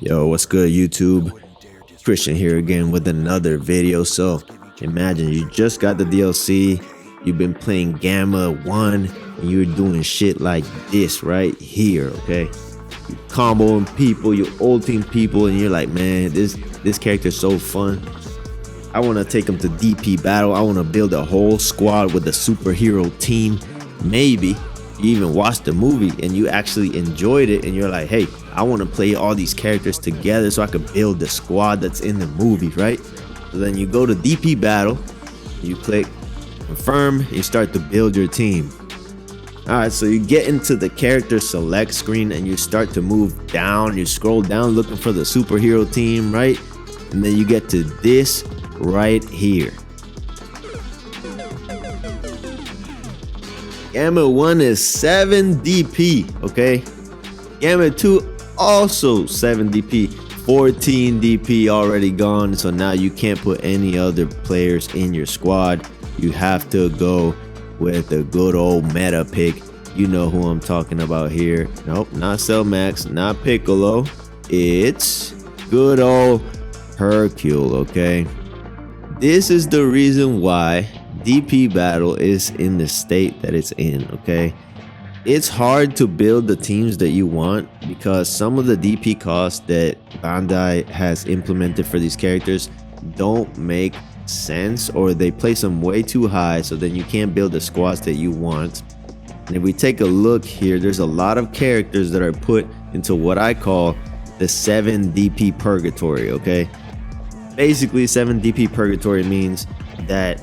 Yo, what's good, YouTube? Christian here again with another video. So imagine you just got the DLC, you've been playing Gamma 1, and you're doing shit like this right here, okay? You comboing people, you ulting people, and you're like, man, this character's so fun. I want to take them to DP battle. I want to build a whole squad with a superhero team. Maybe you even watched the movie and you actually enjoyed it, and you're like, hey, I want to play all these characters together so I could build the squad that's in the movie, right? So then you go to DP battle, you click confirm, you start to build your team. All right, so you get into the character select screen and you start to move down. You scroll down looking for the superhero team, right? And then you get to this right here. Gamma 1 is 7 DP, okay? Gamma 2 also 7 DP, 14 DP already gone, so now you can't put any other players in your squad. You have to go with the good old meta pick. You know who I'm talking about here. Nope, not Cell Max, not Piccolo. It's good old Hercule, okay? This is the reason why DP battle is in the state that it's in, okay? It's hard to build the teams that you want because some of the DP costs that Bandai has implemented for these characters don't make sense, or they place them way too high, so then you can't build the squads that you want. And if we take a look here, there's a lot of characters that are put into what I call the 7 DP purgatory, okay? Basically, 7 DP purgatory means that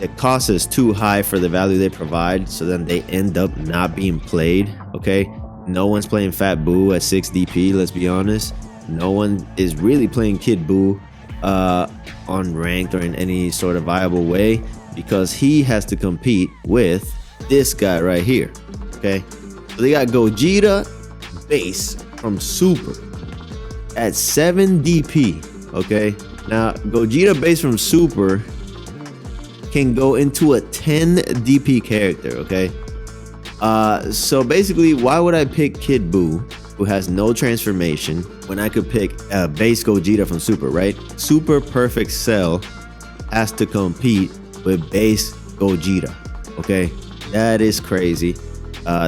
the cost is too high for the value they provide, so then they end up not being played, okay? No one's playing Fat Boo at 6 DP, let's be honest. No one is really playing Kid Boo on ranked or in any sort of viable way, because he has to compete with this guy right here, okay? So they got Gogeta base from Super at 7 DP, okay? Now, Gogeta base from Super can go into a 10 DP character, okay? So basically, why would I pick Kid Boo, who has no transformation, when I could pick base Gogeta from Super, right? Super Perfect Cell has to compete with base Gogeta, okay? That is crazy.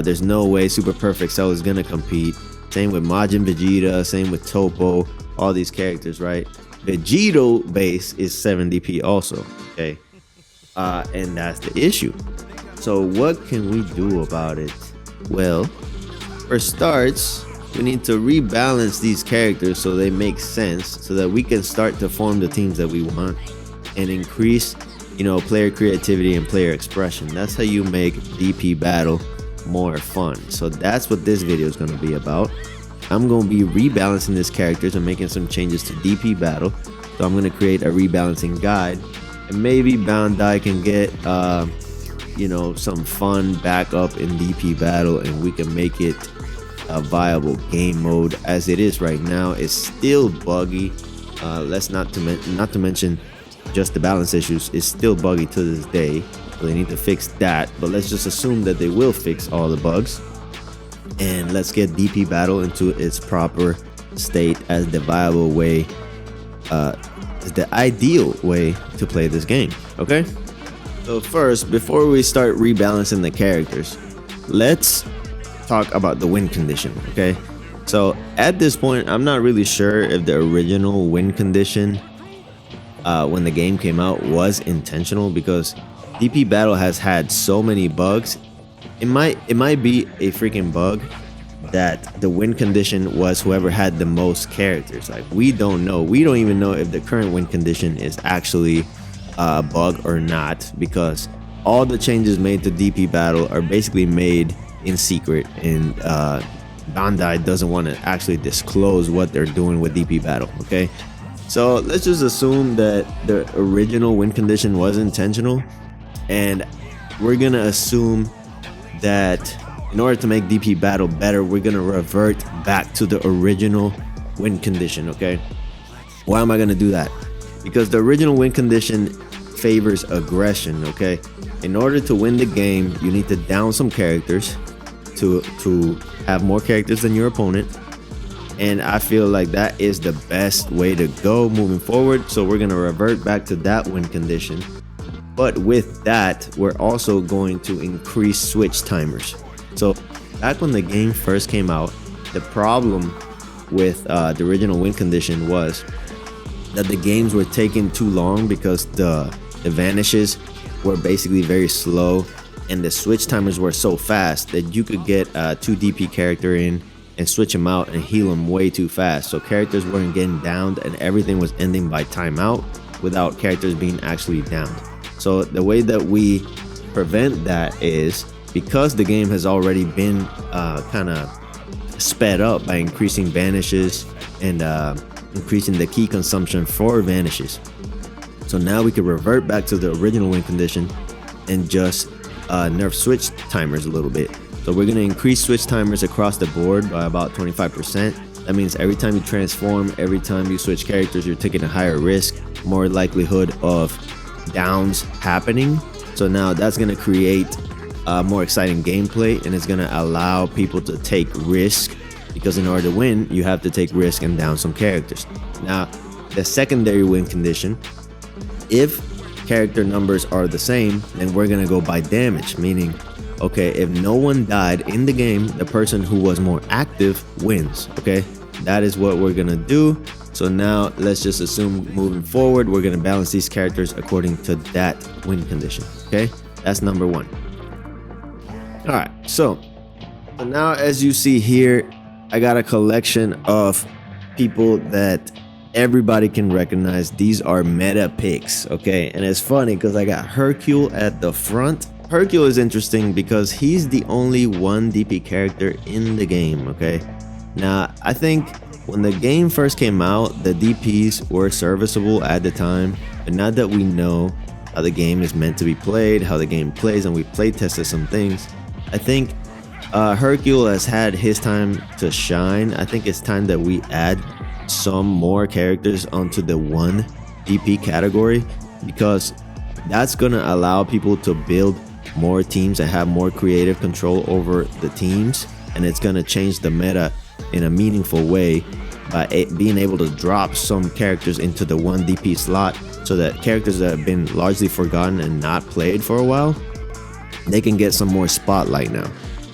There's no way Super Perfect Cell is gonna compete. Same with Majin Vegeta, same with Topo, all these characters, right? Vegito base is 7 DP also, okay? And that's the issue. So what can we do about it? Well, for starts, we need to rebalance these characters so they make sense, so that we can start to form the teams that we want and increase, you know, player creativity and player expression. That's how you make DP battle more fun. So that's what this video is going to be about. I'm going to be rebalancing these characters and making some changes to DP battle. So I'm going to create a rebalancing guide, and maybe Bandai can get you know, some fun backup in DP battle, and we can make it a viable game mode. As it is right now, it's still buggy. Let's not to mention just the balance issues. It's still buggy to this day, so they need to fix that. But let's just assume that they will fix all the bugs, and let's get DP battle into its proper state as the viable way, is the ideal way to play this game, okay? So first, before we start rebalancing the characters, let's talk about the win condition, okay? So at this point, I'm not really sure if the original win condition when the game came out was intentional, because DP battle has had so many bugs. It might be a freaking bug that the win condition was whoever had the most characters. Like, we don't know. We don't even know if the current win condition is actually a bug or not, because all the changes made to DP battle are basically made in secret, and Bandai doesn't want to actually disclose what they're doing with DP battle, okay? So let's just assume that the original win condition was intentional, and we're gonna assume that in order to make DP battle better, we're gonna revert back to the original win condition, okay? Why am I gonna do that? Because the original win condition favors aggression, okay? In order to win the game, you need to down some characters to have more characters than your opponent, And I feel like that is the best way to go moving forward. So we're going to revert back to that win condition. But with that, we're also going to increase switch timers. So back when the game first came out, the problem with the original win condition was that the games were taking too long because the vanishes were basically very slow, and the switch timers were so fast that you could get a 2 DP character in and switch them out and heal them way too fast. So characters weren't getting downed and everything was ending by timeout without characters being actually downed. So the way that we prevent that is, because the game has already been kind of sped up by increasing vanishes and increasing the key consumption for vanishes. So now we can revert back to the original win condition and just nerf switch timers a little bit. So we're going to increase switch timers across the board by about 25%. That means every time you transform, every time you switch characters, you're taking a higher risk, more likelihood of downs happening. So now that's going to create more exciting gameplay, and it's going to allow people to take risk, because in order to win, you have to take risk and down some characters. Now, the secondary win condition, if character numbers are the same, then we're going to go by damage, meaning, okay, if no one died in the game, the person who was more active wins. Okay, that is what we're gonna do. So now let's just assume moving forward, we're gonna balance these characters according to that win condition. Okay, that's number one. All right, so now as you see here, I got a collection of people that everybody can recognize. These are meta picks. Okay, and it's funny because I got Hercule at the front. Hercule is interesting because he's the only 1 DP character in the game, okay? Now, I think when the game first came out, the DPs were serviceable at the time, but now that we know how the game is meant to be played, how the game plays, and we play tested some things, I think Hercule has had his time to shine. I think it's time that we add some more characters onto the 1 DP category, because that's gonna allow people to build more teams and have more creative control over the teams, and it's going to change the meta in a meaningful way by being able to drop some characters into the 1 DP slot, so that characters that have been largely forgotten and not played for a while, they can get some more spotlight now.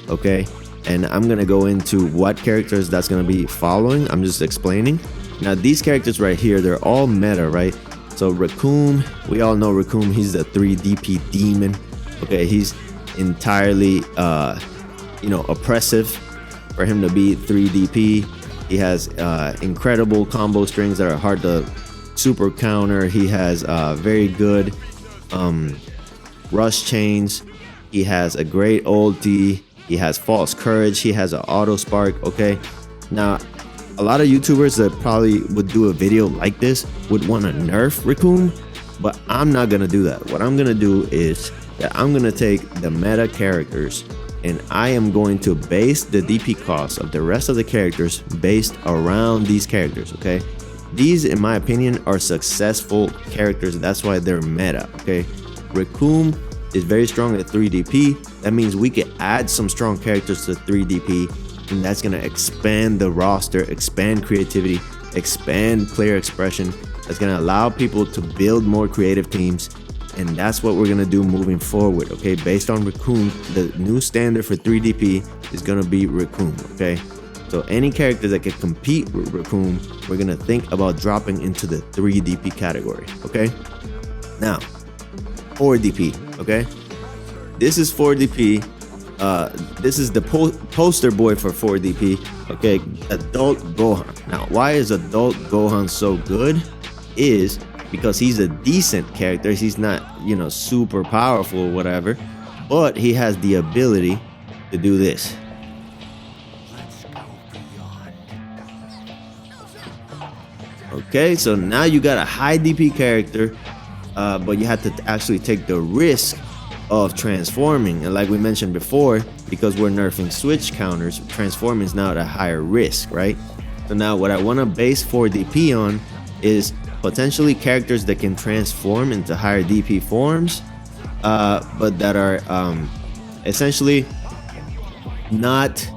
Okay, and I'm going to go into what characters that's going to be following. I'm just explaining. Now these characters right here, they're all meta, right? So Raccoon, we all know Raccoon, he's the 3 DP demon. Okay, he's entirely, oppressive for him to be 3 DP. He has incredible combo strings that are hard to super counter. He has very good rush chains. He has a great ulti. He has false courage. He has an auto spark. Okay, now a lot of YouTubers that probably would do a video like this would want to nerf Raccoon, but I'm not gonna do that. What I'm gonna do is that I'm gonna take the meta characters and I am going to base the DP cost of the rest of the characters based around these characters. Okay, these in my opinion are successful characters, that's why they're meta. Okay, Raccoon is very strong at 3 DP. That means we can add some strong characters to 3 DP, and that's gonna expand the roster, expand creativity, expand player expression. That's gonna allow people to build more creative teams, and that's what we're gonna do moving forward. Okay, based on Raccoon, the new standard for 3 DP is gonna be Raccoon. Okay, so any character that can compete with Raccoon, we're gonna think about dropping into the 3 DP category. Okay, now 4 DP. Okay, this is 4 DP. This is the poster boy for 4 DP. Okay, Adult Gohan. Now, why is Adult Gohan so good? Is because he's a decent character. He's not, super powerful or whatever, but he has the ability to do this. Okay, so now you got a high DP character, but you have to actually take the risk of transforming. And like we mentioned before, because we're nerfing switch counters, transforming is now at a higher risk, right? So now what I want to base 4 DP on is potentially characters that can transform into higher DP forms, but that are essentially not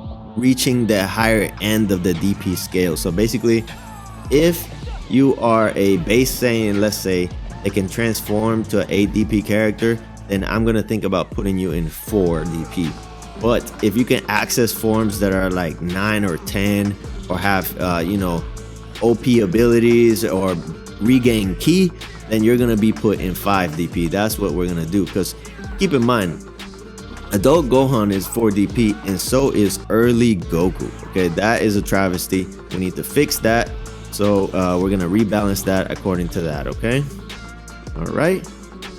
reaching the higher end of the DP scale. So basically, if you are a base Saiyan, let's say, that can transform to an 8 DP character, then I'm gonna think about putting you in 4 DP. But if you can access forms that are like 9 or 10, or have you know, OP abilities or regain ki, then you're gonna be put in 5 DP. That's what we're gonna do, because keep in mind, adult Gohan is 4 DP, and so is early Goku. Okay, that is a travesty. We need to fix that. So we're gonna rebalance that according to that. Okay, all right,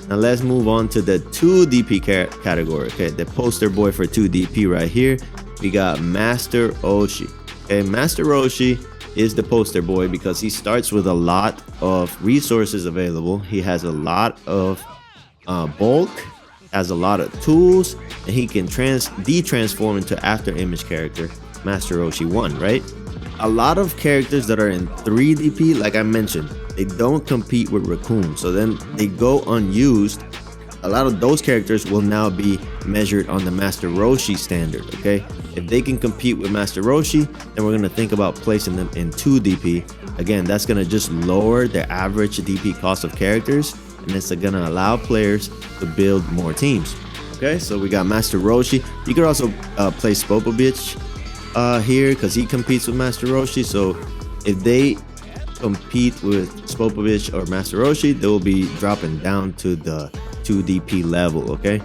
now let's move on to the 2 DP category. Okay, the poster boy for 2 DP right here, we got Master Oshi. Okay, Master Oshi is the poster boy because he starts with a lot of resources available. He has a lot of bulk, has a lot of tools, and he can de-transform into after image character Master Roshi 1, right? A lot of characters that are in 3 DP, like I mentioned, they don't compete with Raccoon, so then they go unused. A lot of those characters will now be measured on the Master Roshi standard. Okay, if they can compete with Master Roshi, then we're going to think about placing them in 2 DP. Again, that's going to just lower the average DP cost of characters, and it's going to allow players to build more teams. Okay, so we got Master Roshi. You could also place Spopovich here because he competes with Master Roshi. So if they compete with Spopovich or Master Roshi, they will be dropping down to the 2 DP level. Okay,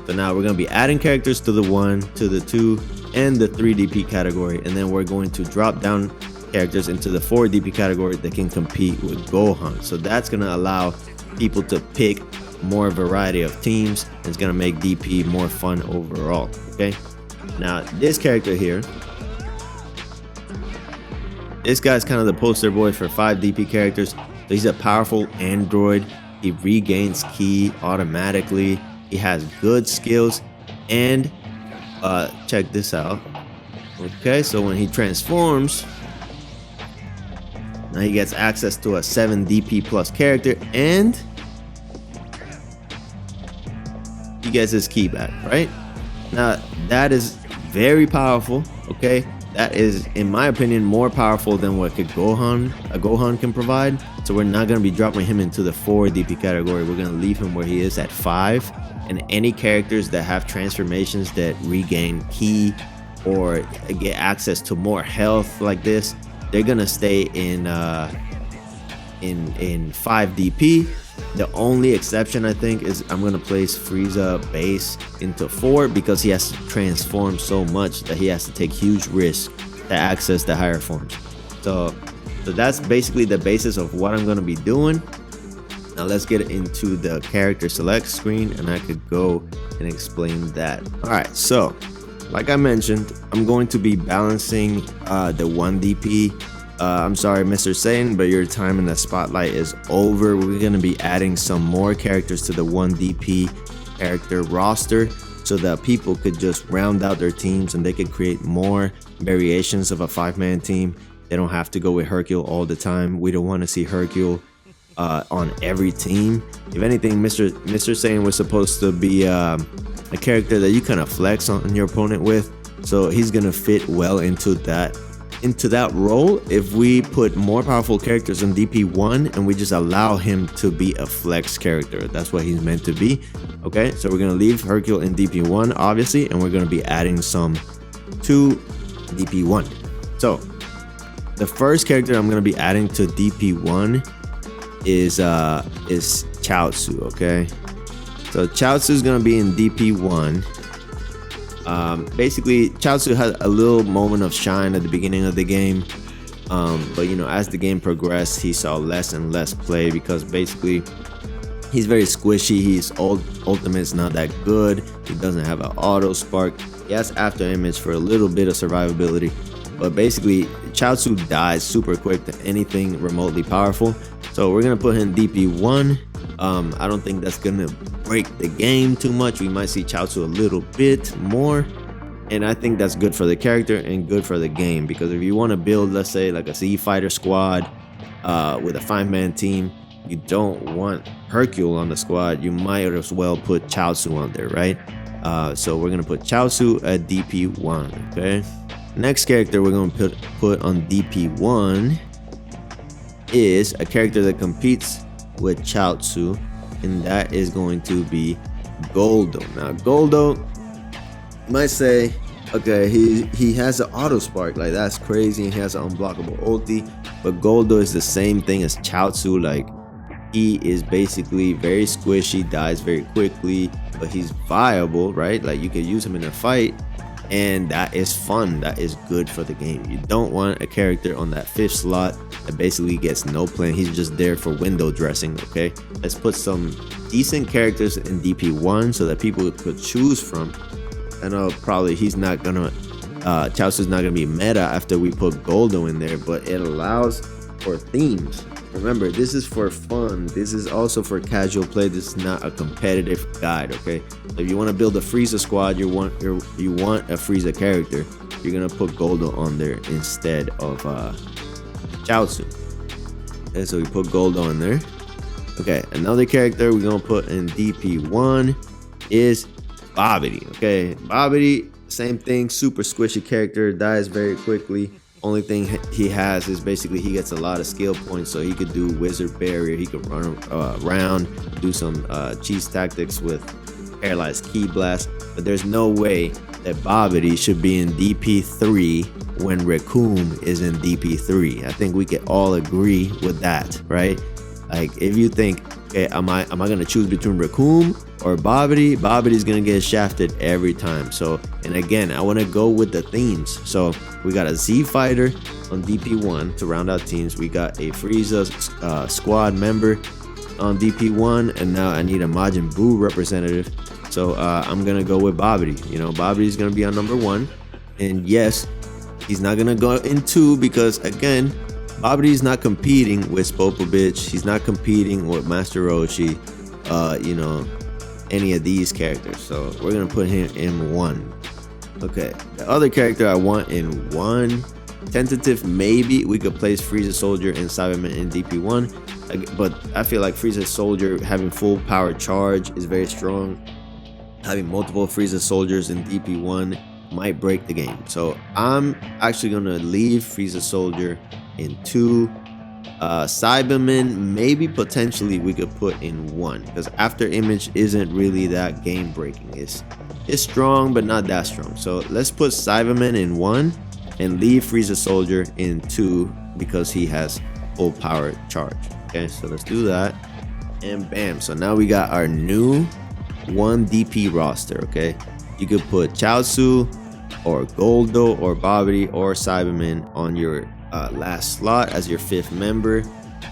so now we're going to be adding characters to the 1, to the 2, and the 3 DP category, and then we're going to drop down characters into the 4 DP category that can compete with Gohan. So that's going to allow people to pick more variety of teams. It's going to make DP more fun overall. Okay, now this character here, this guy's kind of the poster boy for 5 DP characters. So he's a powerful android. He regains ki automatically. He has good skills, and check this out. Okay, so when he transforms, now he gets access to a 7 DP plus character, and he gets his ki back. Right now, that is very powerful. Okay, that is, in my opinion, more powerful than what a Gohan can provide. So we're not going to be dropping him into the 4 DP category. We're going to leave him where he is at 5. And any characters that have transformations that regain ki or get access to more health like this, they're going to stay in 5 DP. The only exception, I think, is I'm going to place Frieza base into 4 because he has to transform so much that he has to take huge risks to access the higher forms. So that's basically the basis of what I'm going to be doing. Now let's get into the character select screen, and I could go and explain that. All right, so like I mentioned, I'm going to be balancing the 1 DP. I'm sorry, Mr. Satan, but your time in the spotlight is over. We're going to be adding some more characters to the 1 DP character roster so that people could just round out their teams and they could create more variations of a 5-man team. They don't have to go with Hercule all the time. We don't want to see Hercule on every team. If anything, Mr. Satan was supposed to be a character that you kind of flex on your opponent with. So he's going to fit well into that role if we put more powerful characters in DP1 and we just allow him to be a flex character. That's what he's meant to be. Okay, so we're going to leave Hercule in DP1 obviously, and we're going to be adding some to DP1. So the first character I'm going to be adding to DP1 is Chaozu. Okay, so Chaozu is going to be in DP1. Basically, Chaozu had a little moment of shine at the beginning of the game, but you know, as the game progressed, he saw less and less play because basically he's very squishy. His ultimate is not that good. He doesn't have an auto spark. He has after image for a little bit of survivability, but basically Chaozu dies super quick to anything remotely powerful. So we're gonna put him in DP1. I don't think that's gonna break the game too much. We might see Chaozu a little bit more, and I think that's good for the character and good for the game, because if you want to build, let's say, like a Z Fighter squad with a 5-man team, you don't want Hercule on the squad. You might as well put Chaozu on there, right? So we're gonna put Chaozu at DP1. Okay, Next character we're going to put on DP1 is a character that competes with Chaozu, and that is going to be Goldo. Now Goldo, you might say, okay, he has an auto spark, like that's crazy, and he has an unblockable ulti, but Goldo is the same thing as Chaozu. Like, he is basically very squishy, dies very quickly, but he's viable, right? Like, you can use him in a fight, and that is fun. That is good for the game. You don't want a character on that 5th slot that basically gets no play. He's just there for window dressing. Okay, let's put some decent characters in DP1 so that people could choose from. I know probably he's not gonna Chaozu's not gonna be meta after we put Goldo in there, but it allows for themes. Remember, this is for fun. This is also for casual play. This is not a competitive guide. Okay, so if you want to build a Frieza squad, you want a Frieza character, you're gonna put Goldo on there instead of Chaozu. Okay, so we put Goldo in there. Okay, another character we're gonna put in DP1 is Babidi. Okay, Babidi, same thing, super squishy character, dies very quickly. Only thing he has is basically he gets a lot of skill points, so he could do wizard barrier, he could run around, do some cheese tactics with paralyzed ki blast, but there's no way that Babidi should be in DP3 when Recoome is in DP3. I think we can all agree with that, right? Like, if you think, okay, am I gonna choose between Recoome or Babidi? Babidi's gonna get shafted every time. So, and again, I want to go with the themes. So we got a Z fighter on DP1 to round out teams. We got a Frieza squad member on DP1, and now I need a Majin Buu representative. So I'm gonna go with Babidi. You know, Babidi's gonna be on number 1, and yes, he's not gonna go in 2 because, again, Babidi's not competing with Spopovich. He's not competing with Master Roshi, you know, any of these characters. So we're gonna put him in 1. Okay, the other character I want in 1, tentative, maybe we could place Frieza Soldier and Cyberman in DP1, but I feel like Frieza Soldier having full power charge is very strong. Having multiple Frieza Soldiers in DP1 might break the game. So I'm actually gonna leave Frieza Soldier in 2. Cyberman, maybe potentially we could put in 1, because After Image isn't really that game breaking. It's strong, but not that strong. So let's put Cyberman in 1 and leave Frieza Soldier in 2 because he has full power charge. Okay, so let's do that, and bam. So now we got our new 1 DP roster. Okay, you could put Chaozu or Goldo or Babidi or Cyberman on your last slot as your 5th member.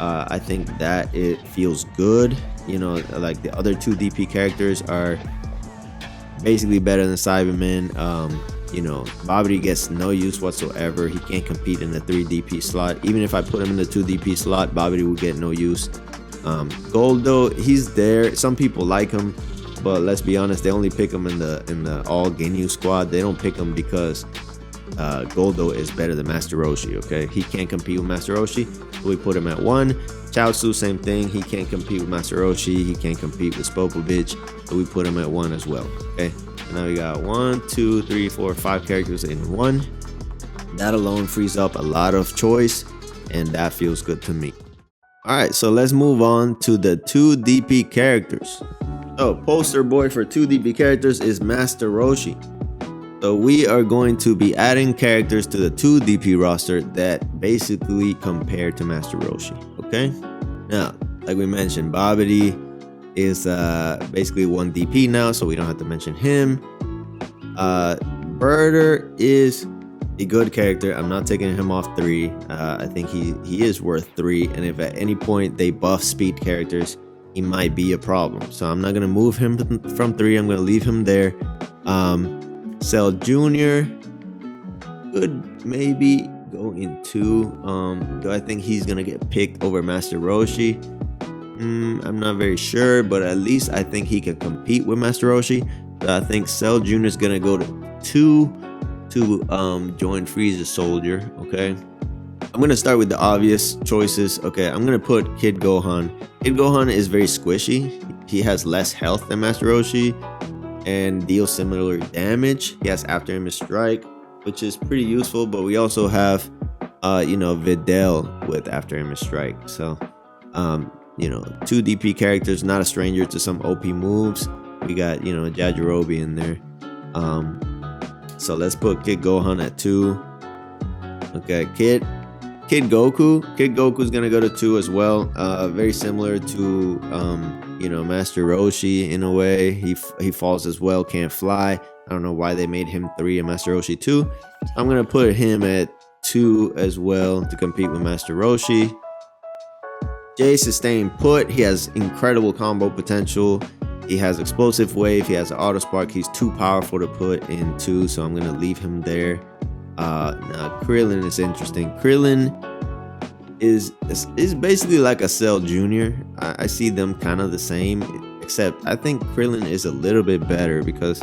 I think that it feels good. You know, like the other 2 DP characters are basically better than Cyberman. You know, Babidi gets no use whatsoever. He can't compete in the 3 DP slot. Even if I put him in the 2 DP slot, Babidi will get no use. Goldo, he's there. Some people like him, but let's be honest, they only pick him in the all Ginyu squad. They don't pick him because Goldo is better than Master Roshi. Okay, he can't compete with Master Roshi, so we put him at 1. Chaozu, same thing, he can't compete with Master Roshi, he can't compete with Spopovich, so we put him at 1 as well. Okay, and now we got 1, 2, 3, 4, 5 characters in 1. That alone frees up a lot of choice, and that feels good to me. All right, so let's move on to the 2 DP characters. So poster boy for 2 DP characters is Master Roshi. So we are going to be adding characters to the 2 DP roster that basically compare to Master Roshi. Okay, now like we mentioned, Babidi is basically 1 DP now, so we don't have to mention him. Birder is a good character. I'm not taking him off 3. I think he is worth 3, and if at any point they buff speed characters, he might be a problem. So I'm not gonna move him from 3. I'm gonna leave him there. Cell Jr. could maybe go in 2. Do I think he's gonna get picked over Master Roshi? I'm not very sure, but at least I think he can compete with Master Roshi. So I think Cell Jr. is gonna go to 2 to join Frieza Soldier. Okay, I'm gonna start with the obvious choices. Okay, I'm gonna put Kid Gohan. Kid Gohan is very squishy. He has less health than Master Roshi and deals similar damage. He has After Image Strike. which is pretty useful. But we also have, you know, Videl with After Image Strike. So, you know, 2 DP characters, not a stranger to some OP moves. We got, you know, Yajirobe in there. So let's put Kid Gohan at 2. Okay, Kid Goku. Kid Goku's gonna go to 2 as well. Very similar to you know, Master Roshi in a way. He falls as well, can't fly. I don't know why they made him 3 and Master Roshi 2. I'm gonna put him at 2 as well to compete with Master Roshi. Jace is staying put. He has incredible combo potential. He has Explosive Wave. He has Auto Spark. He's too powerful to put in 2, so I'm gonna leave him there. Now Krillin is interesting. Krillin is basically like a Cell Jr. I see them kind of the same, except I think Krillin is a little bit better because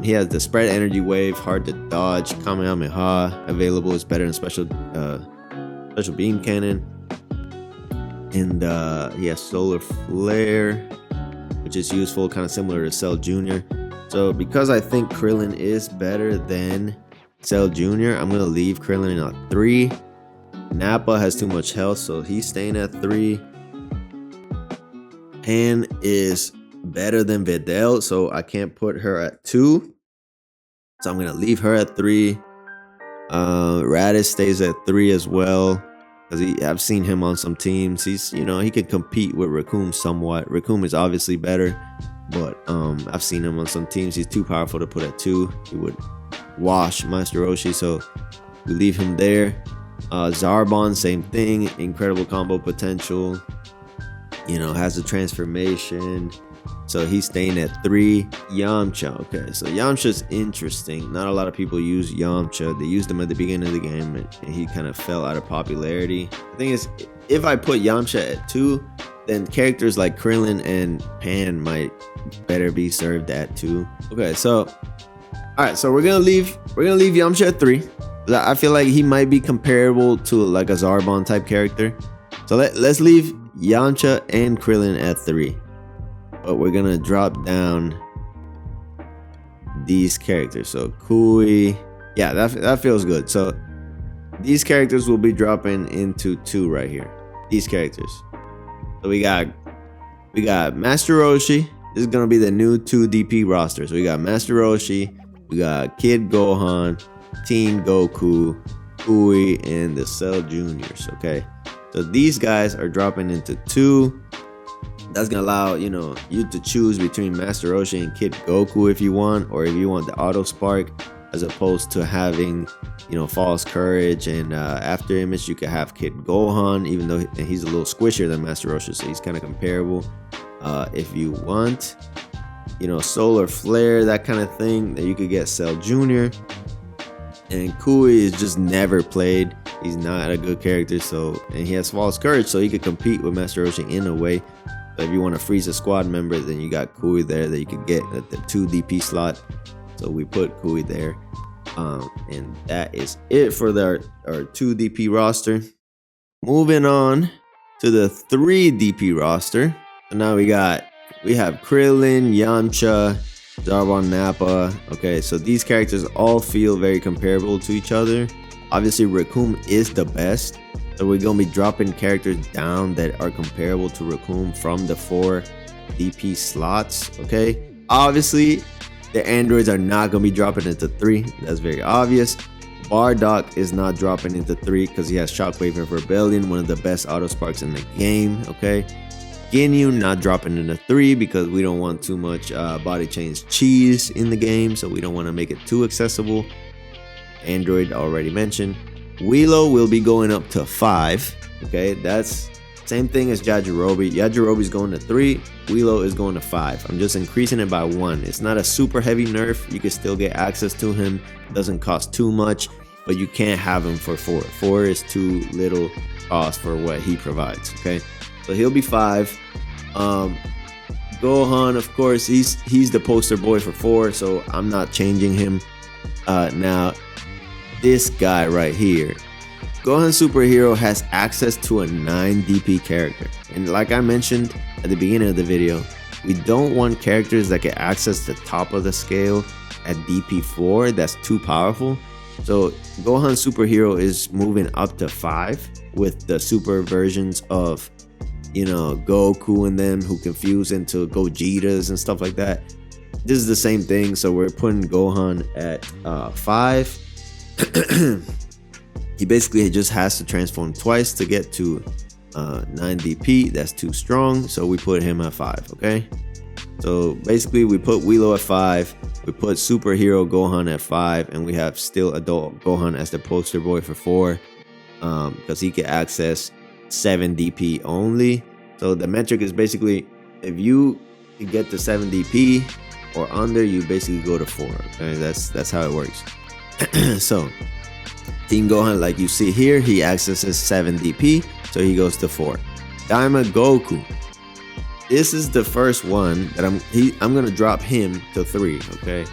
he has the Spread Energy Wave, hard to dodge. Kamehameha available is better than Special Beam Cannon, and he has Solar Flare, which is useful, kind of similar to Cell Jr. So because I think Krillin is better than Cell Jr., I'm gonna leave Krillin at 3. Nappa has too much health, so he's staying at 3. Pan is better than Videl, so I can't put her at 2. So I'm gonna leave her at 3. Raditz stays at 3 as well, because I've seen him on some teams. He's, you know, he can compete with Raccoon somewhat. Raccoon is obviously better, but I've seen him on some teams. He's too powerful to put at 2. He would wash Master Roshi, so we leave him there. Zarbon, same thing, incredible combo potential, you know, has a transformation, so he's staying at 3. Yamcha, okay, so Yamcha's interesting. Not a lot of people use Yamcha. They used him at the beginning of the game and he kind of fell out of popularity. The thing is, if I put Yamcha at 2, then characters like Krillin and Pan might better be served at 2. Okay, so alright, so we're gonna leave Yamcha at 3. I feel like he might be comparable to like a Zarbon type character. So let's leave Yamcha and Krillin at 3. But we're gonna drop down these characters. So Kui, yeah, that feels good. So these characters will be dropping into 2 right here. These characters. So we got Master Roshi. This is gonna be the new 2 DP roster. So we got Master Roshi, we got Kid Gohan, Teen Goku, Kui, and the Cell Juniors. Okay, so these guys are dropping into 2. That's gonna allow, you know, you to choose between Master Roshi and Kid Goku if you want, or if you want the Auto Spark, as opposed to having, you know, False Courage and After Image. You could have Kid Gohan, even though he's a little squishier than Master Roshi, so he's kind of comparable. If you want, you know, Solar Flare, that kind of thing, then you could get Cell Jr. And Kui is just never played. He's not a good character, so, and he has False Courage, so he could compete with Master Roshi in a way. So if you want to freeze a squad member, then you got Kui there that you could get at the 2 DP slot. So we put Kui there. And that is it for our 2 DP roster. Moving on to the 3 DP roster. So now we have Krillin, Yamcha, Zarbon, Nappa. Okay, so these characters all feel very comparable to each other. Obviously, Raccoon is the best, so we're gonna be dropping characters down that are comparable to Raccoon from the 4 DP slots. Okay, obviously the androids are not gonna be dropping into 3. That's very obvious. Bardock is not dropping into 3 because he has Shockwave of Rebellion, one of the best auto sparks in the game. Okay, Ginyu not dropping into 3 because we don't want too much body change cheese in the game, so we don't want to make it too accessible. Android already mentioned. Willow will be going up to 5. Okay, that's same thing as Yajirobe. Yajirobe's going to 3. Willow is going to 5. I'm just increasing it by 1. It's not a super heavy nerf. You can still get access to him. Doesn't cost too much, but you can't have him for 4. 4 is too little cost for what he provides. Okay, so he'll be 5. Gohan, of course, he's the poster boy for 4, so I'm not changing him. Now this guy right here, Gohan Superhero, has access to a 9 DP character, and like I mentioned at the beginning of the video, we don't want characters that can access the top of the scale at DP 4. That's too powerful. So Gohan Superhero is moving up to 5 with the super versions of, you know, Goku and them who can fuse into Gogetas and stuff like that. This is the same thing, so we're putting Gohan at 5. He basically just has to transform twice to get to 9 DP. That's too strong, so we put him at 5. Okay, so basically we put Wheelo at 5, we put Superhero Gohan at 5, and we have still Adult Gohan as the poster boy for 4, because he can access 7 DP only. So the metric is basically, if you get to 7 DP or under, you basically go to 4. Okay, that's how it works. So Team Gohan, like you see here, he accesses 7 DP, so he goes to 4. Daima Goku, this is the first one that I'm gonna drop him to 3. Okay,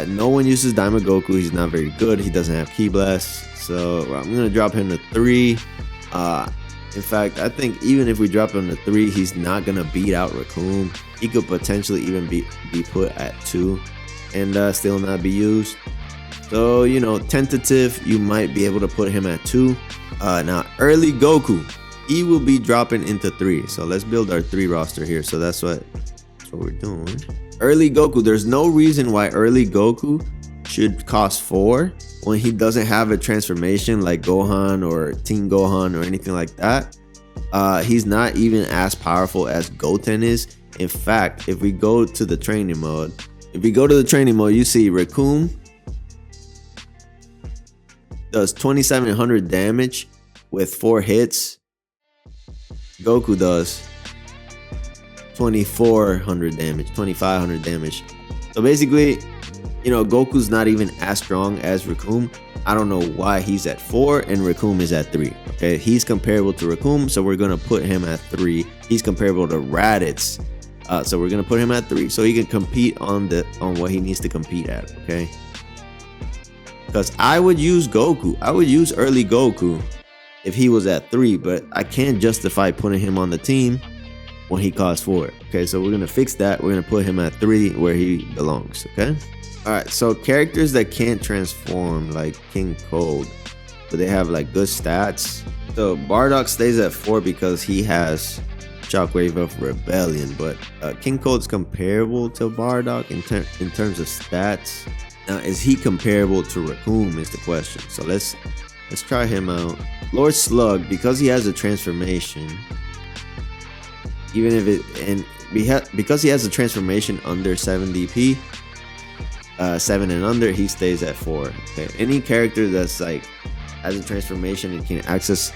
no one uses Daima Goku. He's not very good. He doesn't have Ki Blast, so I'm gonna drop him to 3. In fact, I think even if we drop him to 3, he's not gonna beat out Raccoon. He could potentially even be put at 2 and still not be used. So, you know, tentative, you might be able to put him at 2. Now, early Goku, he will be dropping into 3. So let's build our 3 roster here. So that's what we're doing. Early Goku, there's no reason why early Goku should cost 4 when he doesn't have a transformation like Gohan or Teen Gohan or anything like that. He's not even as powerful as Goten is. In fact, if we go to the training mode, you see Raccoon does 2700 damage with 4 hits. Goku does 2400 damage, 2500 damage. So basically, you know, Goku's not even as strong as Raccoon. I don't know why he's at 4 and Raccoon is at 3. Okay, he's comparable to Raccoon, so we're gonna put him at 3. He's comparable to Raditz, so we're gonna put him at 3, so he can compete on what he needs to compete at. Okay, because I would use Goku. I would use early Goku if he was at 3, but I can't justify putting him on the team when he costs 4. Okay, so we're gonna fix that. We're gonna put him at 3 where he belongs. Okay. All right, so characters that can't transform, like King Cold, but they have like good stats. So Bardock stays at 4 because he has Shockwave of Rebellion, but King Cold's comparable to Bardock in terms of stats. Now, is he comparable to Raccoon is the question. So let's try him out. Lord Slug, because he has a transformation, even if because he has a transformation under 7 DP. 7 and under, he stays at 4. Okay, any character that's like has a transformation and can access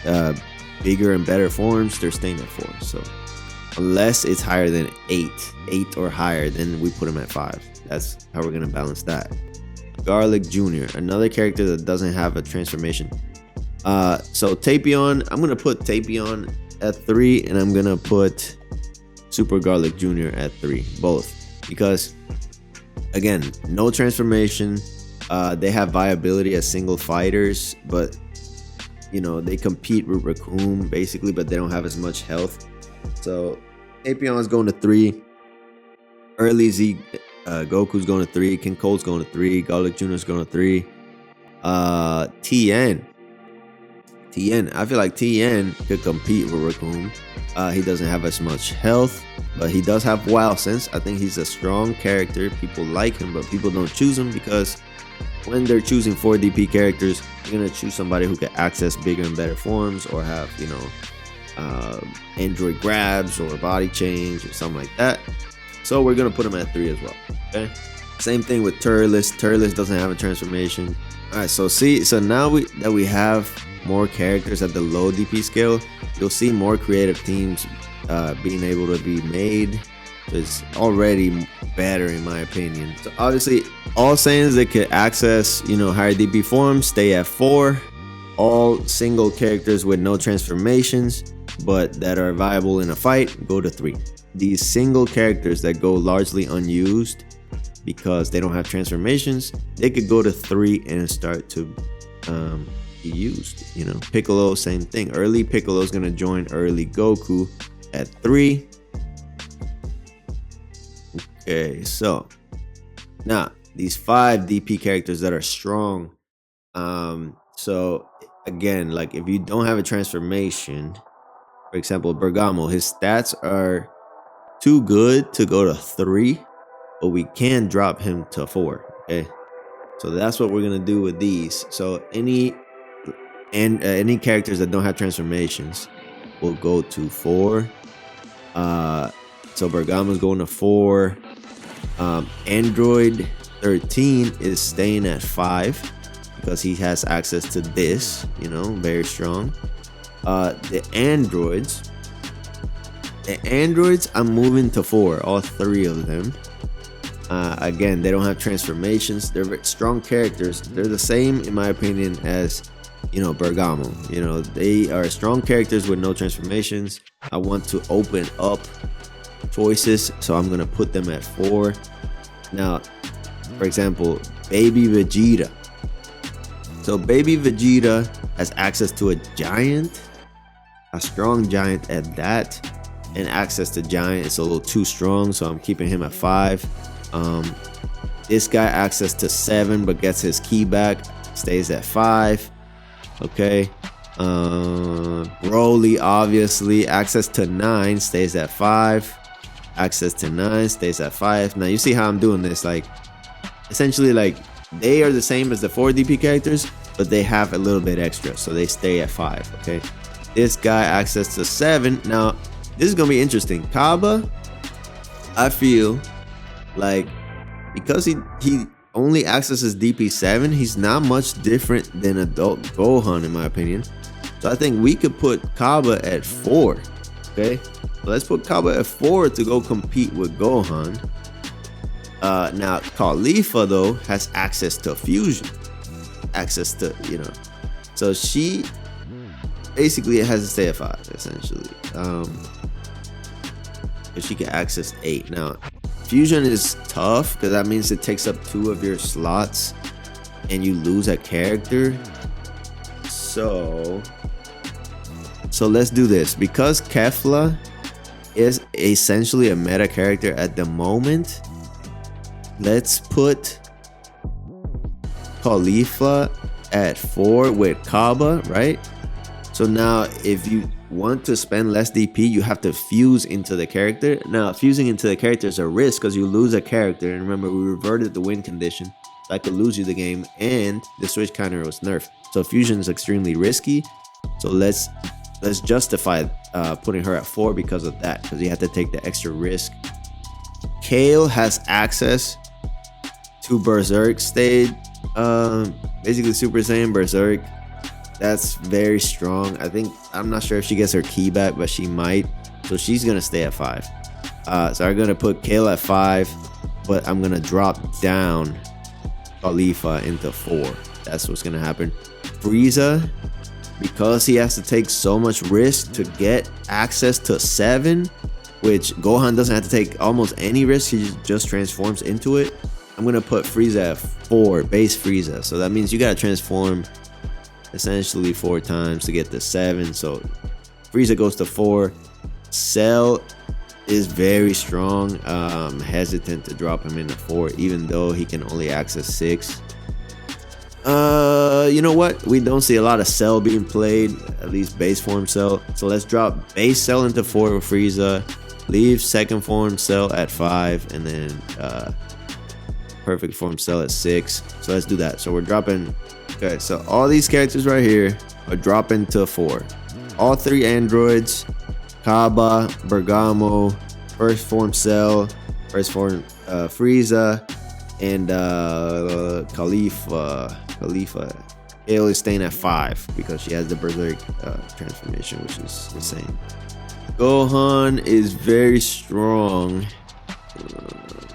bigger and better forms, they're staying at 4. So unless it's higher than 8 or higher, then we put him at 5. That's how we're gonna balance that. Garlic Jr., another character that doesn't have a transformation. So Tapion, I'm gonna put Tapion at 3, and I'm gonna put Super Garlic Jr. at 3, both, because again, no transformation. They have viability as single fighters, but you know, they compete with Raccoon basically, but they don't have as much health. So Apion's going to 3. Early Z Goku's going to 3. King Cold's going to 3. Garlic Jr.'s going to 3. Tien, I feel like Tien could compete with Raccoon. He doesn't have as much health, but he does have Wild Sense. I think he's a strong character. People like him, but people don't choose him because when they're choosing 4 DP characters, they're gonna choose somebody who can access bigger and better forms, or have, you know, Android grabs or body change or something like that. So we're gonna put him at 3 as well. Okay. Same thing with Turles. Turles doesn't have a transformation. All right. So now that we have more characters at the low DP scale, you'll see more creative teams being able to be made. It's already better in my opinion. So obviously, all Saiyans that could access, you know, higher DP forms stay at 4. All single characters with no transformations but that are viable in a fight go to 3. These single characters that go largely unused because they don't have transformations, they could go to 3 and start to be used. You know, Piccolo, same thing. Early Piccolo is gonna join early Goku at 3. Okay, so now these 5 DP characters that are strong So again, like if you don't have a transformation, for example, Bergamo, his stats are too good to go to 3, but we can drop him to 4. Okay, so that's what we're gonna do with these. So any characters that don't have transformations will go to 4. So Bergamo's going to 4. Android 13 is staying at 5 because he has access to this, very strong. The androids I'm moving to 4, all 3 of them. Again, they don't have transformations. They're very strong characters. They're the same, in my opinion, as Bergamo. They are strong characters with no transformations. I want to open up choices, so I'm gonna put them at 4. Now, for example, Baby Vegeta. So Baby Vegeta has access to a giant, a strong giant at that, and access to giant is a little too strong, so I'm keeping him at 5. This guy access to 7 but gets his key back, stays at 5. Okay. Broly, obviously, access to 9, stays at 5. Access to 9 stays at 5. Now you see how I'm doing this, like essentially like they are the same as the 4 DP characters, but they have a little bit extra, so they stay at 5. Okay, this guy access to 7. Now this is gonna be interesting. Kaba, I feel like because he only accesses DP 7, he's not much different than adult Gohan, in my opinion. So I think we could put Kaba at 4. Okay, so let's put Kaba at 4 to go compete with Gohan. Now Khalifa though has access to fusion, access to so she basically has to stay at 5 essentially. If she can access 8. Now fusion is tough because that means it takes up 2 of your slots and you lose a character. So let's do this. Because Kefla is essentially a meta character at the moment, let's put Khalifa at 4 with Kaba, right? So now if you want to spend less DP, you have to fuse into the character. Now fusing into the character is a risk because you lose a character, and remember we reverted the win condition, so I could lose you the game, and the switch counter was nerfed. So fusion is extremely risky. So let's justify putting her at 4 because of that, because you have to take the extra risk. Kale has access to Berserk stage, basically Super Saiyan Berserk. That's very strong. I'm not sure if she gets her key back, but she might. So she's gonna stay at 5. So I'm gonna put Kale at 5, but I'm gonna drop down Khalifa into 4. That's what's gonna happen. Frieza, because he has to take so much risk to get access to 7, which Gohan doesn't have to take almost any risk, he just transforms into it. I'm gonna put Frieza at 4, base Frieza. So that means you gotta transform essentially 4 times to get the 7. So Frieza goes to 4. Cell is very strong. Hesitant to drop him into 4, even though he can only access 6. You know what? We don't see a lot of Cell being played, at least base form Cell. So let's drop base Cell into 4 with Frieza. Leave second form Cell at 5, and then perfect form Cell at 6. So let's do that. So we're dropping. Okay, so all these characters right here are dropping to 4. All 3 androids, Kaba, Bergamo, first form Cell, first form Frieza, and Khalifa. Kale is staying at 5 because she has the Berserk transformation, which is insane. Gohan is very strong.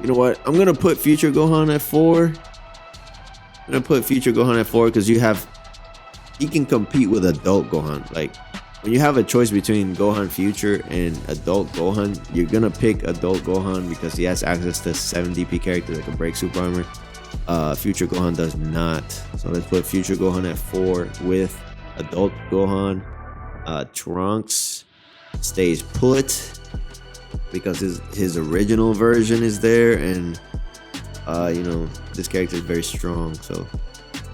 You know what? I'm gonna put Future Gohan at 4. I'm gonna put Future Gohan at 4 because he can compete with adult Gohan. Like when you have a choice between Gohan Future and adult Gohan, you're gonna pick adult Gohan because he has access to 7 DP characters that can break super armor. Future Gohan does not. So let's put Future Gohan at 4 with adult Gohan. Trunks stays put because his original version is there, and this character is very strong. So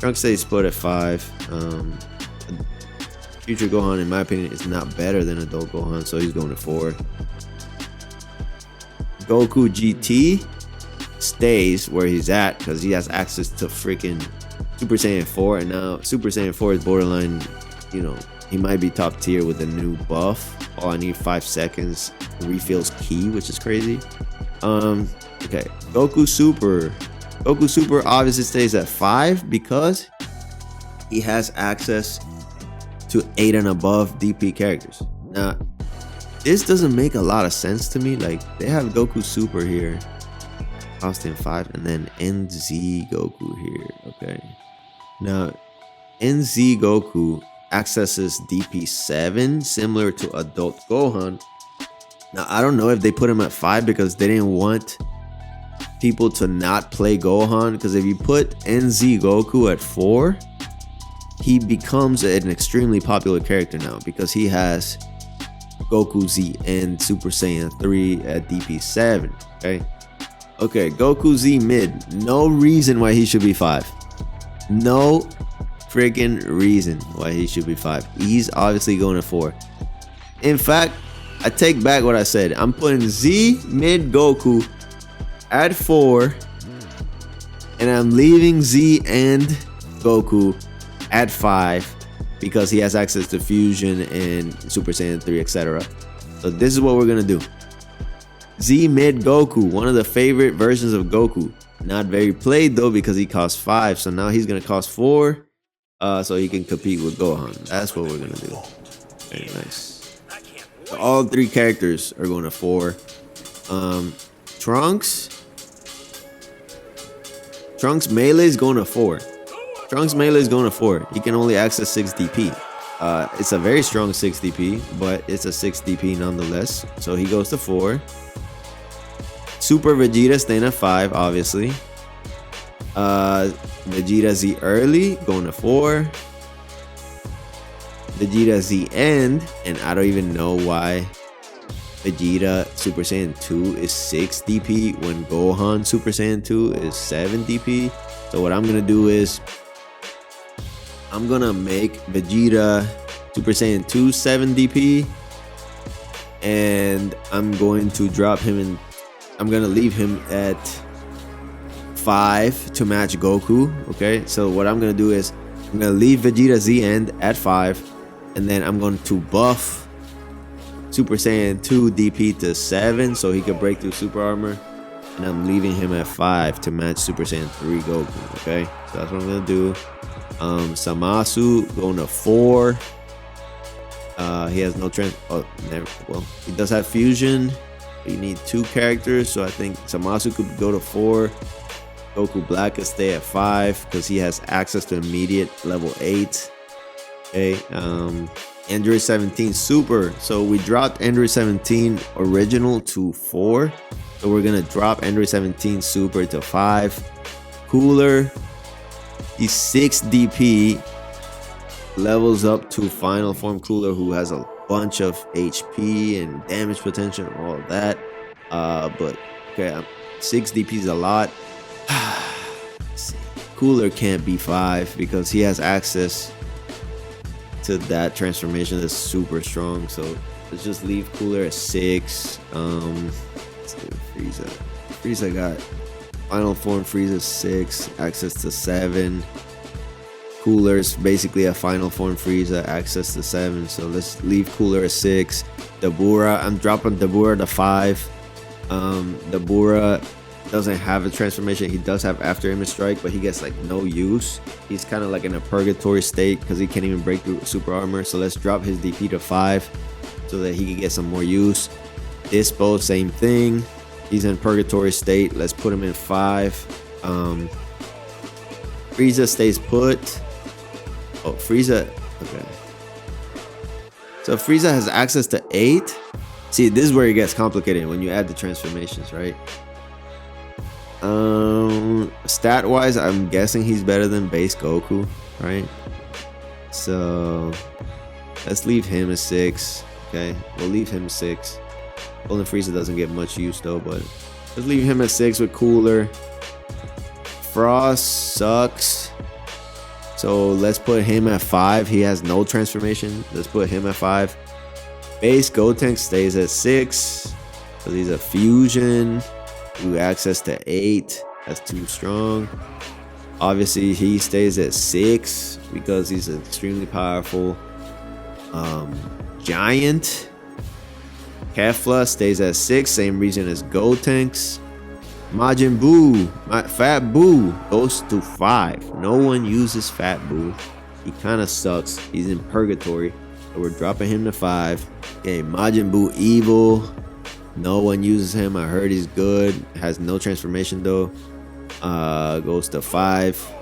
Trunks stays put at 5. Future Gohan, in my opinion, is not better than adult Gohan, so he's going to 4. Goku GT stays where he's at because he has access to freaking Super Saiyan 4, and now Super Saiyan 4 is borderline, you know, he might be top tier with a new buff. All I need 5 seconds refills key, which is crazy. Okay, Goku Super obviously stays at 5 because he has access to 8 and above DP characters. Now, this doesn't make a lot of sense to me. Like, they have Goku Super here, Austin 5, and then NZ Goku here. Okay, now NZ Goku accesses DP 7, similar to adult Gohan. Now, I don't know if they put him at 5 because they didn't want people to not play Gohan, because if you put NZ Goku at 4, he becomes an extremely popular character now because he has Goku Z and Super Saiyan 3 at DP 7. Okay, Goku Z mid. No reason why he should be 5. No freaking reason why he should be 5. He's obviously going to 4. In fact, I take back what I said. I'm putting Z mid Goku at 4, and I'm leaving Z and Goku at 5 because he has access to Fusion and Super Saiyan 3, etc. So this is what we're gonna do. Z mid Goku, one of the favorite versions of Goku. Not very played though because he costs 5. So now he's gonna cost 4, so he can compete with Gohan. That's what we're gonna do. Very nice. So all 3 characters are going to 4. Trunks melee is going to 4. Trunks melee is going to 4. He can only access 6 DP. It's a very strong 6 DP, but it's a 6 DP nonetheless. So he goes to 4. Super Vegeta staying at 5, obviously. Vegeta Z early going to 4. Vegeta Z end, and I don't even know why Vegeta Super Saiyan 2 is 6 DP when Gohan Super Saiyan 2 is 7 DP. So what I'm gonna do is I'm gonna make Vegeta Super Saiyan 2 7 DP, and I'm going to drop him in. I'm gonna leave him at 5 to match Goku. Okay, so what I'm gonna do is I'm gonna leave Vegeta Z end at 5, and then I'm going to buff Super Saiyan 2 DP to 7 so he can break through super armor, and I'm leaving him at 5 to match Super Saiyan 3 Goku. Okay, so that's what I'm gonna do. Zamasu going to 4. He has no trend. Oh, never. Well, he does have fusion. You need 2 characters, so I think Zamasu could go to 4. Goku Black could stay at 5 because he has access to immediate level 8. Okay, Android 17 Super. So we dropped Android 17 original to 4. So we're gonna drop Android 17 Super to 5. Cooler, he's 6 DP. Levels up to Final Form Cooler, who has a bunch of HP and damage potential and all of that. But okay, 6 DP is a lot. Cooler can't be 5 because he has access to that transformation that's super strong. So let's just leave Cooler at 6. Let's do Frieza. Frieza got Final Form Frieza 6, access to 7. Cooler's basically a Final Form Frieza, access to 7. So let's leave Cooler at 6. Dabura, I'm dropping Dabura to 5. Dabura doesn't have a transformation. He does have After Image Strike, but he gets like no use. He's kind of like in a purgatory state because he can't even break through super armor. So let's drop his DP to 5 so that he can get some more use. Dispo, same thing. He's in purgatory state. Let's put him in 5. Frieza stays put. Oh, Frieza. Okay. So Frieza has access to 8. See, this is where it gets complicated when you add the transformations, right? Stat wise, I'm guessing he's better than base Goku, right? So let's leave him at 6. Okay, we'll leave him 6. Golden Frieza doesn't get much use though, but let's leave him at 6 with Cooler. Frost sucks. So let's put him at 5. He has no transformation. Let's put him at 5. Base Gotenks stays at 6 because he's a fusion. Ooh, access to 8. That's too strong. Obviously, he stays at 6 because he's extremely powerful. Giant Kefla stays at 6, same reason as Gotenks. Majin Buu, Fat Buu goes to 5. No one uses Fat Buu. He kind of sucks. He's in purgatory. So we're dropping him to 5. Okay, Majin Buu Evil. No one uses him. I heard he's good. Has no transformation though. Goes to 5.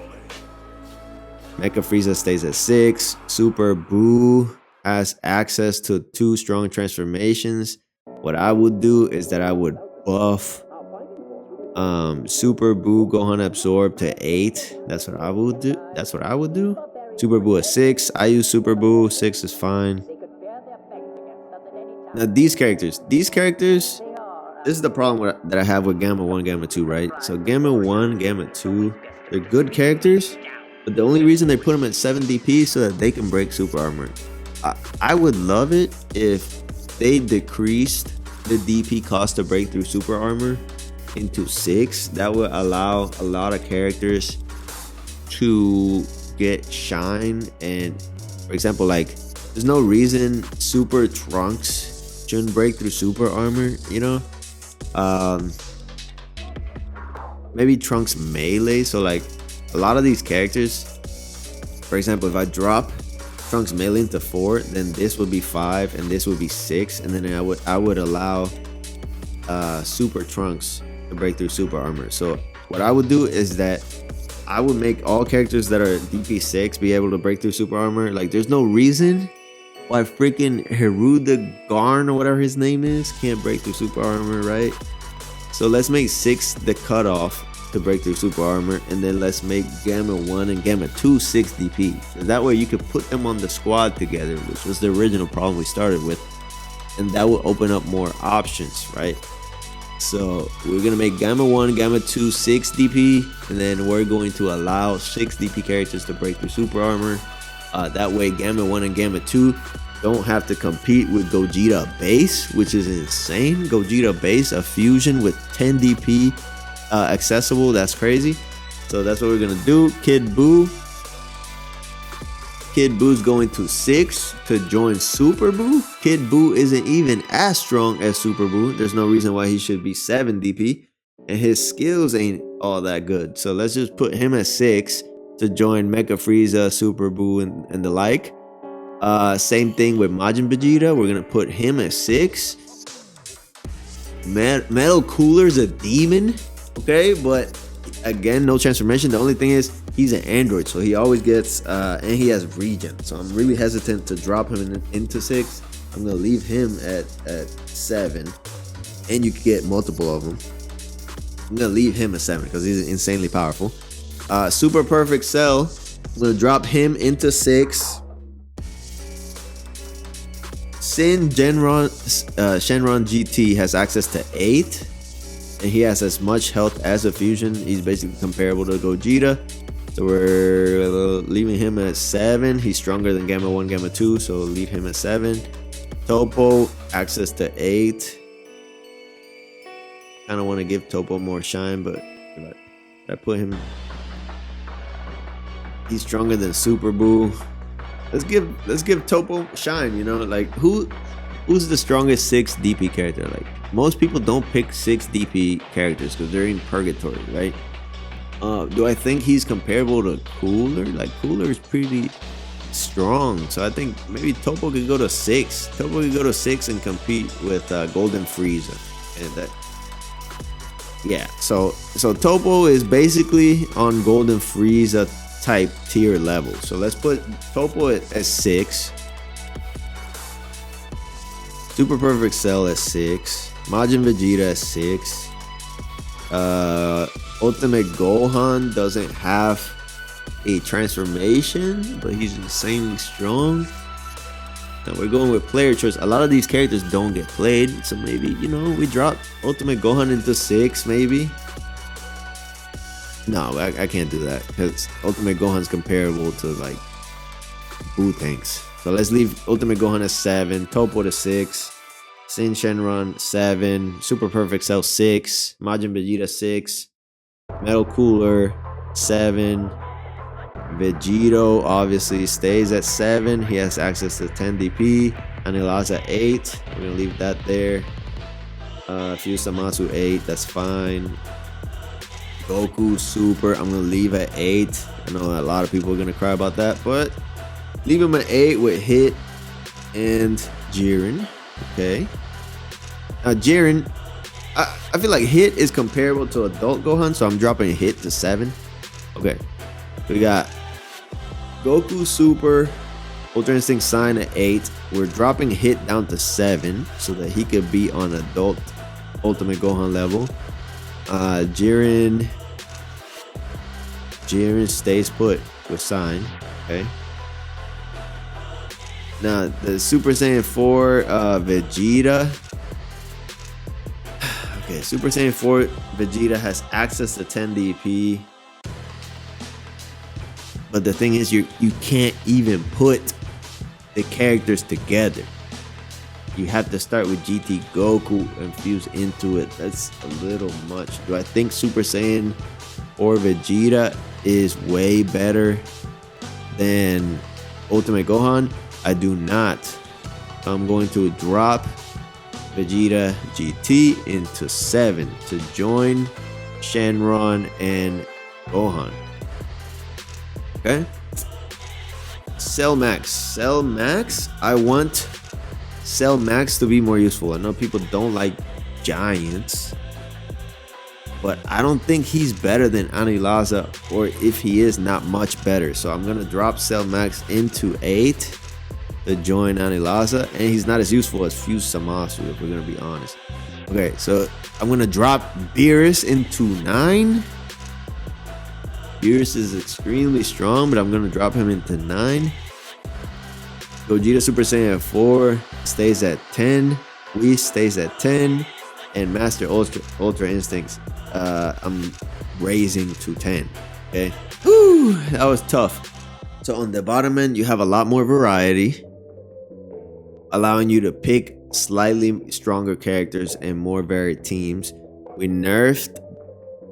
Mecha Frieza stays at 6. Super Buu has access to 2 strong transformations. What I would do is that I would buff Super Buu Gohan Absorb to 8. That's what I would do. Super Buu at 6. I use Super Buu. 6 is fine. Now these characters, this is the problem that I have with Gamma 1, Gamma 2, right? So Gamma 1, Gamma 2, they're good characters, but the only reason they put them at 7 DP is so that they can break super armor. I would love it if they decreased the DP cost to break through super armor into 6. That would allow a lot of characters to get shine. And for example, like, there's no reason Super Trunks shouldn't break through super armor, you know? Maybe Trunks melee. So like a lot of these characters, for example, if I drop Trunks melee into 4, then this would be 5 and this would be 6, and then I would allow Super Trunks to break through super armor. So what I would do is that I would make all characters that are DP 6 be able to break through super armor. Like, there's no reason why freaking Hiruda Garn or whatever his name is can't break through super armor, right? So let's make 6 the cutoff to break through super armor, and then let's make Gamma 1 and Gamma 2 6 DP. And that way you could put them on the squad together, which was the original problem we started with, and that will open up more options, right? So we're gonna make Gamma 1, Gamma 2 6 DP, and then we're going to allow 6 DP characters to break through super armor. That way Gamma 1 and Gamma 2 don't have to compete with Gogeta Base, which is insane. Gogeta Base, a fusion with 10 DP accessible. That's crazy. So that's what we're gonna do. Kid Buu. Kid Buu's going to 6 to join Super Buu. Kid Buu isn't even as strong as Super Buu. There's no reason why he should be 7 DP, and his skills ain't all that good. So let's just put him at 6 to join Mecha Frieza, Super Buu, and the like. Same thing with Majin Vegeta. We're gonna put him at 6. Metal Cooler's a demon, okay, but again, no transformation. The only thing is he's an android, so he always gets and he has regen. So I'm really hesitant to drop him into 6. I'm gonna leave him at 7, and you can get multiple of them. I'm gonna leave him at 7 because he's insanely powerful. Super Perfect Cell, I'm gonna drop him into 6. Shenron GT has access to 8, and he has as much health as a fusion. He's basically comparable to Gogeta, so we're leaving him at 7. He's stronger than Gamma 1, Gamma 2, so leave him at 7. Topo, access to 8. Kind of want to give Topo more shine, but if I put him, he's stronger than Super Buu. Let's give Topo shine, you know? Like, who's the strongest 6 DP character? Like, most people don't pick 6 DP characters because they're in purgatory, right? Do I think he's comparable to Cooler? Like, Cooler is pretty strong, so I think maybe Topo could go to 6. Topo could go to 6 and compete with Golden Frieza, and that. Yeah, so Topo is basically on Golden Frieza type tier level. So let's put Topo at 6. Super Perfect Cell at 6. Majin Vegeta at 6. Ultimate Gohan doesn't have a transformation, but he's insanely strong. And we're going with player choice. A lot of these characters don't get played, so maybe, you know, we drop Ultimate Gohan into 6 maybe. No, I can't do that because Ultimate Gohan's comparable to like Boo Tanks. So let's leave Ultimate Gohan at 7, Topo to 6, Sin Shenron 7, Super Perfect Cell 6, Majin Vegeta 6, Metal Cooler 7, Vegito obviously stays at 7. He has access to 10 DP. Anila's at 8. We're gonna leave that there. Fuse Zamasu 8. That's fine. Goku Super. I'm gonna leave at 8. I know a lot of people are gonna cry about that, but leave him at 8 with Hit and Jiren. Okay. Now Jiren, I feel like Hit is comparable to Adult Gohan, so I'm dropping Hit to 7. Okay. We got Goku Super, Ultra Instinct Sign at 8. We're dropping Hit down to 7 so that he could be on Adult Ultimate Gohan level. Jiren stays put with Sign. Okay. Now the Super Saiyan 4 Vegeta. Okay, Super Saiyan 4 Vegeta has access to 10 DP. But the thing is, you can't even put the characters together. You have to start with GT Goku and fuse into it. That's a little much. Do I think Super Saiyan or Vegeta is way better than Ultimate Gohan? I do not. I'm going to drop Vegeta GT into 7 to join Shenron and Gohan. Okay. Cell Max. I want Cell Max to be more useful. I know people don't like giants, but I don't think he's better than Anilaza, or if he is, not much better. So I'm gonna drop Cell Max into 8 to join Anilaza, and he's not as useful as Fuse Zamasu, if we're gonna be honest. Okay, so I'm gonna drop Beerus into 9. Beerus is extremely strong, but I'm gonna drop him into 9. Gogeta Super Saiyan 4 stays at 10. Whis stays at 10, and Master Ultra Instincts I'm raising to 10. Okay, whew, that was tough. So on the bottom end, you have a lot more variety, allowing you to pick slightly stronger characters and more varied teams. We nerfed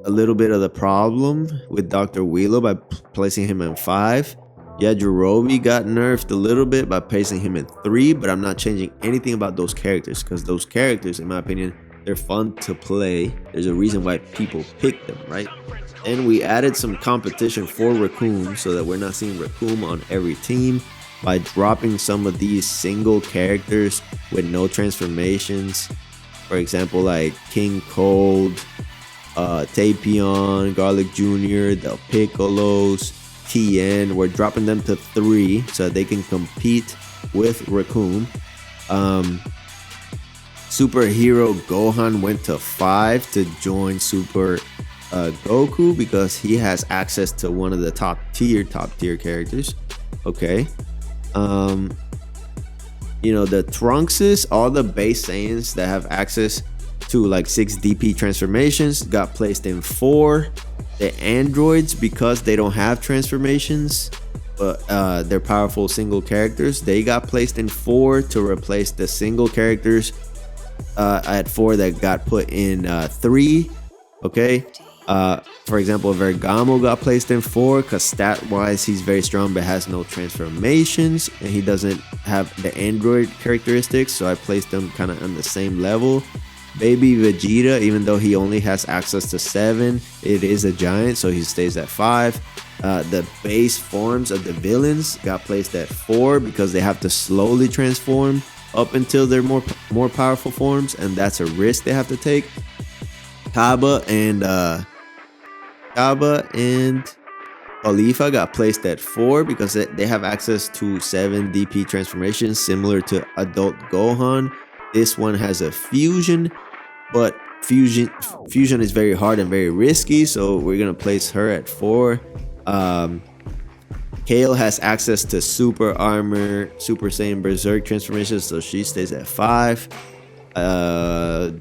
a little bit of the problem with Dr. Wheelo by placing him in 5. Yajirobe got nerfed a little bit by placing him in 3, but I'm not changing anything about those characters because those characters, in my opinion, they're fun to play. There's a reason why people pick them, right? And we added some competition for Raccoon so that we're not seeing Raccoon on every team by dropping some of these single characters with no transformations. For example, like King Cold, Tapion, Garlic Jr., the Piccolos, TN. We're dropping them to 3 so that they can compete with Raccoon. Superhero Gohan went to 5 to join Super Goku because he has access to one of the top tier characters. Okay. You know, the Trunkses, all the base Saiyans that have access to like 6 DP transformations got placed in 4. The androids, because they don't have transformations, but they're powerful single characters, they got placed in 4 to replace the single characters at 4 that got put in 3. Okay. For example, Vergamo got placed in 4 because stat wise he's very strong but has no transformations and he doesn't have the android characteristics, so I placed them kind of on the same level. Baby Vegeta, even though he only has access to 7, it is a giant, so he stays at 5. The base forms of the villains got placed at 4 because they have to slowly transform up until they're more powerful forms, and that's a risk they have to take. Kaba and Khalifa got placed at 4 because they have access to 7 DP transformations similar to Adult Gohan. This one has a fusion, but fusion is very hard and very risky, so we're gonna place her at 4. Kale has access to Super Armor, Super Saiyan Berserk transformations, so she stays at 5.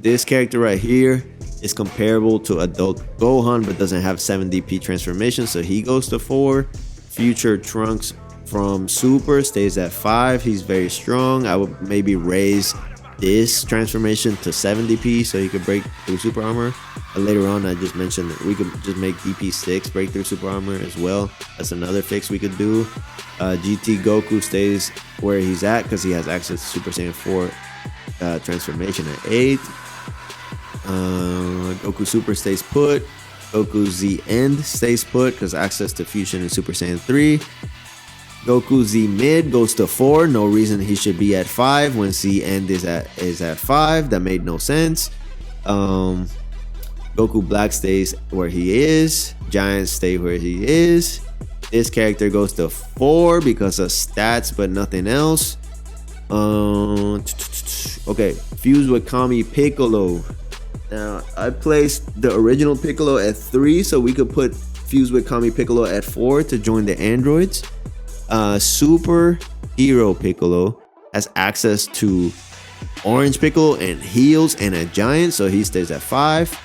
This character right here is comparable to adult Gohan but doesn't have 7 DP transformation, so he goes to 4. Future Trunks from Super stays at 5. He's very strong. I would maybe raise this transformation to 7 DP so he could break through super armor. Later on, I just mentioned that we could just make DP 6 break through super armor as well. That's another fix we could do. GT Goku stays where he's at because he has access to Super Saiyan 4 transformation at 8. Goku Super stays put. Goku Z End stays put because access to Fusion and Super Saiyan 3. Goku Z Mid goes to 4. No reason he should be at 5 when Z End is at 5. That made no sense. Goku Black stays where he is. Giant stay where he is. This character goes to 4 because of stats but nothing else. Okay, fuse with Kami Piccolo. Now I placed the original Piccolo at 3 so we could put fuse with Kami Piccolo at 4 to join the androids. Super Hero Piccolo has access to Orange Piccolo and heals and a giant, so he stays at 5.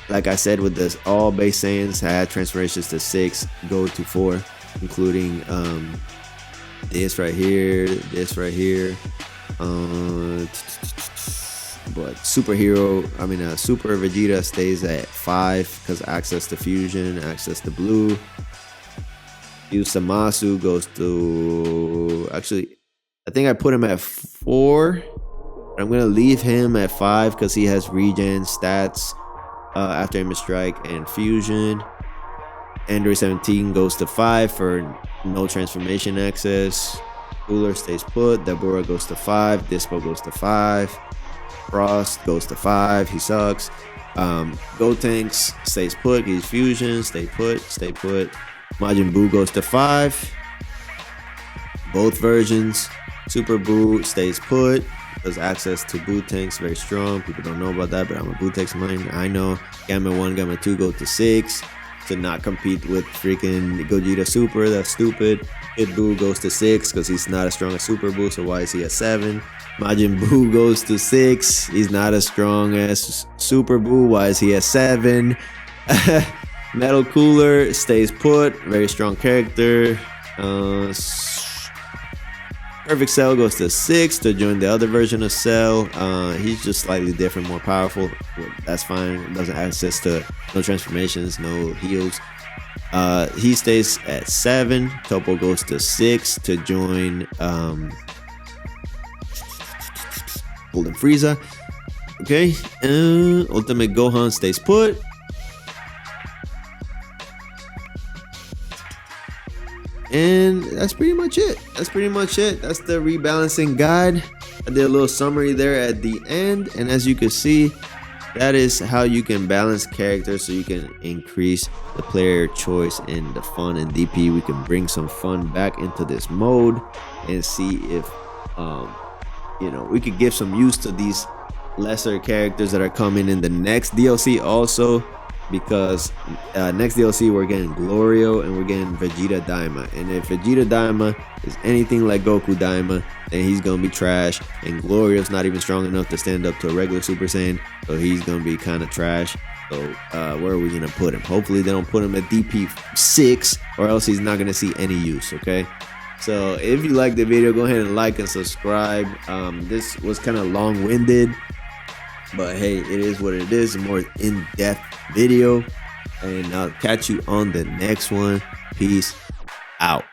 Like I said, with this, all base Saiyans had transformations to 6 go to 4, including this right here, but Super Vegeta stays at 5 because access to fusion, access to blue. Yusamasu goes to, actually I think I put him at 4. I'm gonna leave him at 5 because he has regen stats after aim strike and fusion. Android 17 goes to 5 for no transformation access. Cooler stays put. Deborah goes to 5. Dispo goes to 5. Frost goes to 5. He sucks. Gotenks stays put. He's fusion. Stay put. Majin Buu goes to 5. Both versions. Super Buu stays put. Does access to Buu tanks very strong. People don't know about that, but I'm a Buu tanks mine. I know. Gamma 1, Gamma 2 go to 6 to not compete with freaking Gogeta Super. That's stupid. Kid Buu goes to 6 because he's not as strong as Super Buu, so why is he at 7? Majin Buu goes to 6. He's not as strong as Super Buu. Why is he at 7? Metal Cooler stays put. Very strong character. Perfect Cell goes to 6 to join the other version of Cell. He's just slightly different, more powerful. That's fine. Doesn't have access to no transformations, no heals. He stays at 7. Topo goes to 6 to join Golden Frieza. Okay. Ultimate Gohan stays put. And that's pretty much it. That's the rebalancing guide. I did a little summary there at the end, and as you can see, that is how you can balance characters so you can increase the player choice and the fun in DP. We can bring some fun back into this mode and see if we could give some use to these lesser characters that are coming in the next DLC also, because next DLC we're getting Glorio and we're getting Vegeta Daima, and if Vegeta Daima is anything like Goku Daima, then he's gonna be trash, and Glorio's not even strong enough to stand up to a regular Super Saiyan, so he's gonna be kind of trash. So where are we gonna put him? Hopefully they don't put him at DP 6, or else he's not gonna see any use. Okay, so if you like the video, go ahead and like and subscribe. This was kind of long-winded, but hey, it is what it is. A more in-depth video, and I'll catch you on the next one. Peace out.